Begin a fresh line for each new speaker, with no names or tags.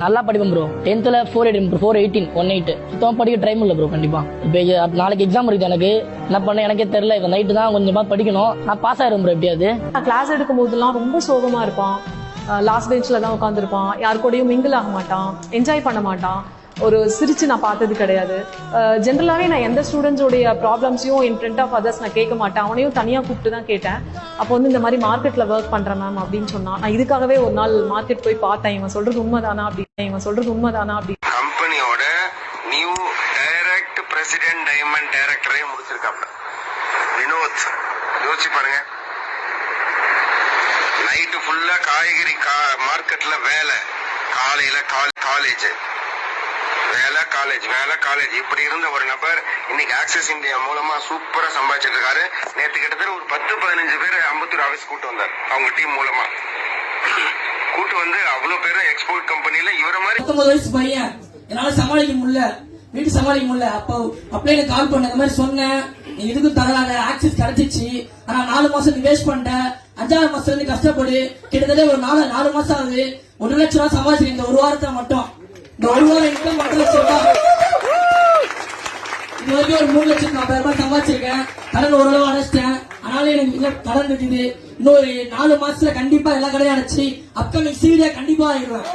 நல்லா படிப்பேன் bro. 10th 418 118 சுத்தமாக படிக்க ட்ரை பண்ணல ப்ரோ. கண்டிப்பா இப்போ நாளைக்கு எக்ஸாம் இருக்குது. எனக்கு என்ன பண்ண எனக்கே தெரியல. இப்போ நைட்டு தான் கொஞ்சமா படிக்கணும். நான் பாஸ் ஆயிரும் ப்ரோ எப்படியாவது.
கிளாஸ் எடுக்கும் போதெல்லாம் ரொம்ப சோகமா இருப்பான். லாஸ்ட் பெஞ்ச்ல தான் உட்காந்துருப்பான். யார் கூடயும் மிங்கிள் ஆக மாட்டான், என்ஜாய் பண்ண மாட்டான். ஒரு சிரிச்சு நான் பார்த்தது கிடையாது. ஜென்ரலாகவே நான் எந்த ஸ்டூடெண்ட்ஸோடைய ப்ராப்ளம்ஸையும் இன் ஃப்ரண்ட் ஆஃப் அதர்ஸ் நான் கேட்க மாட்டேன். அவனையும் தனியாக கூப்பிட்டு தான் கேட்டேன். அப்போ வந்து இந்த மாதிரி மார்க்கெட்டில் ஒர்க் பண்ணுறேன் மேம் அப்படின்னு சொன்னான். நான் இதுக்காகவே ஒரு நாள் மார்க்கெட் போய் பார்த்தேன். இவன் சொல்றது உண்மைதானா அப்படி
கம்பெனியோட நியூ டைரக்ட் பிரசிடென்ட் டைமண்ட் டைரக்டரே முடிச்சிருக்காப்ல வினோத். யோசிச்சு பாருங்க. நைட்டு ஃபுல்லா காய்கறி மார்க்கெட்ல வேலை, காலையில காலேஜ், வேலை காலேஜ் இப்படி இருந்த ஒரு நபர் இன்னைக்கு ஆக்சிஸ் இந்தியா மூலமா சூப்பரா சம்பாதிச்சிட்டு இருக்காரு. நேற்று கிட்டத்தட்ட ஒரு 10-15 பேர் அம்பத்தூர் ஆபீஸ் கூட்டு வந்தார். அவங்க டீம் மூலமா கூட்டு வந்து அவ்வளவு பேரும் எக்ஸ்போர்ட் கம்பெனில இவர மாதிரி
19 வயசு பையன் என்னால சமாளிக்க முடியல, வீட்டு சமாளிக்க முடியல. அப்போ அப்படியே எனக்கு கால் பண்ண இந்த மாதிரி சொன்னேன், நீ இதுக்கும் தகராத ஆக்சிஸ் கிடைச்சிச்சு. ஆனா 4 மாசம் நீ வேஸ்ட் பண்ணிட்ட. 5ஆவது மாசத்துல இருந்து கஷ்டப்படு. கிட்டத்தட்ட ஒரு 4 மாசம் ஆகுது. 1 லட்சம் ரூபாய் சம்பாதிச்சிருக்கேன் இந்த ஒரு வாரத்துல மட்டும். இந்த ஒரு வாரம் இன்கம் 10 லட்சம் ரூபாய். இது வரைக்கும் ஒரு 3 லட்சம் 40,000 ரூபாய் சம்பாதிச்சிருக்கேன். கடன் ஓரளவு அடைச்சிட்டேன். ஆனாலும் எனக்கு கடன் இருக்குது. இன்னொரு 4 மாசத்துல கண்டிப்பா எல்லா கடையும் அடைச்சு அப்கமிங் சீரியா கண்டிப்பா ஆகிடுவேன்.